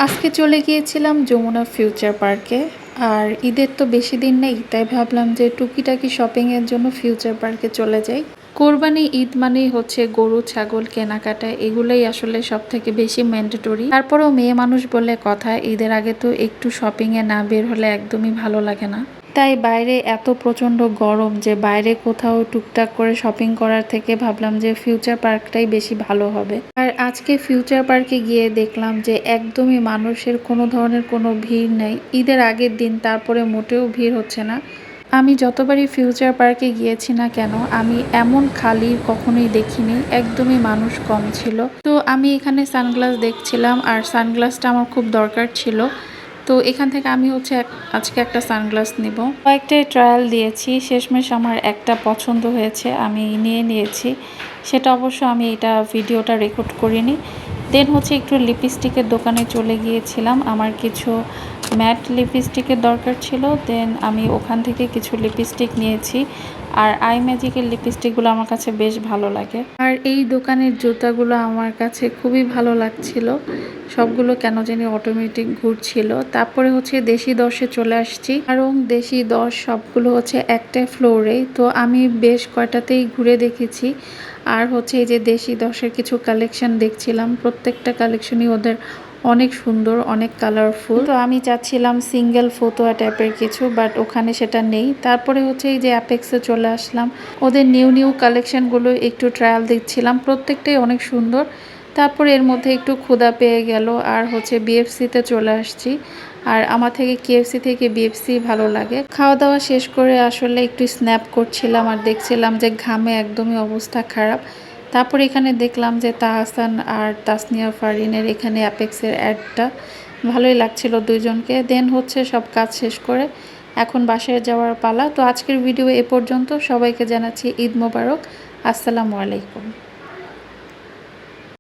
আজকে চলে গিয়েছিলাম যমুনা ফিউচার পার্কে। আর ঈদের তো বেশি দিন নেই, তাই ভাবলাম যে টুকিটাকি শপিংয়ের জন্য ফিউচার পার্কে চলে যাই। কোরবানি ঈদ মানেই হচ্ছে গরু ছাগল কেনাকাটা, এগুলোই আসলে সব থেকে বেশি ম্যান্ডেটরি। তারপরেও মেয়ে মানুষ বলে কথা, ঈদের আগে তো একটু শপিংয়ে না বের হলে একদমই ভালো লাগে না। তাই বাইরে এত প্রচণ্ড গরম যে বাইরে কোথাও টুকটাক করে শপিং করার থেকে ভাবলাম যে ফিউচার পার্কটাই বেশি ভালো হবে। আর আজকে ফিউচার পার্কে গিয়ে দেখলাম যে একদমই মানুষের কোনো ধরনের কোনো ভিড় নেই। ঈদের আগের দিন, তারপরে মোটেও ভিড় হচ্ছে না। আমি যতবারই ফিউচার পার্কে গিয়েছি না কেন, আমি এমন খালি কখনোই দেখিনি, একদমই মানুষ কম ছিল। তো আমি এখানে সানগ্লাস দেখছিলাম, আর সানগ্লাসটা আমার খুব দরকার ছিল। তো এখান থেকে আমি আজকে একটা সানগ্লাস নিব। কয়েকটাই ট্রায়াল দিয়েছি, শেষমেশ আমার একটা পছন্দ হয়েছে, আমি নিয়ে নিয়েছি। সেটা অবশ্য আমি এটা ভিডিওটা রেকর্ড করিনি। দেন হচ্ছে একটু লিপস্টিকের দোকানে চলে গিয়েছিলাম, আমার কিছু ম্যাট লিপস্টিকের দরকার ছিল। দেন আমি ওখান থেকে কিছু লিপস্টিক নিয়েছি। আর আই ম্যাজিকের লিপস্টিকগুলো আমার কাছে বেশ ভালো লাগে। আর এই দোকানের জুতাগুলো আমার কাছে খুবই ভালো লাগছিল, সবগুলো কেন জানি অটোমেটিক ঘুরছিল। তারপরে হচ্ছে দেশি দর্শে চলে আসছি, কারণ দেশি দর্শ সবগুলো হচ্ছে একটা ফ্লোরে। তো আমি বেশ কয়টাতেই ঘুরে দেখেছি। আর হচ্ছে এই যে দেশি দর্শের কিছু কালেকশন দেখছিলাম, প্রত্যেকটা কালেকশনই ওদের অনেক সুন্দর, অনেক কালারফুল। তো আমি চাচ্ছিলাম সিঙ্গেল ফতোয়া টাইপের কিছু, বাট ওখানে সেটা নেই। তারপরে হচ্ছে এই যে অ্যাপেক্সে চলে আসলাম, ওদের নিউ নিউ কালেকশনগুলো একটু ট্রায়াল দেখছিলাম, প্রত্যেকটাই অনেক সুন্দর। তারপরে এর মধ্যে একটু ক্ষুধা পেয়ে গেল, আর হচ্ছে বিএফসিতে চলে আসছি। আর আমার থেকে কেএফসি থেকে বিএফসি ভালো লাগে। খাওয়া দাওয়া শেষ করে আসলে একটু স্ন্যাপ করছিলাম, আর দেখছিলাম যে ঘামে একদমই অবস্থা খারাপ। তারপর এখানে দেখলাম যে তাহসান আর তাসনিয়া ফারিনের এখানে অ্যাপেক্সের অ্যাডটা ভালোই লাগছিল দুইজনকে। দেন হচ্ছে সব কাজ শেষ করে এখন বাসায় যাওয়ার পালা। তো আজকের ভিডিও এ পর্যন্ত, সবাইকে জানাচ্ছি ঈদ মোবারক, আসসালামু আলাইকুম।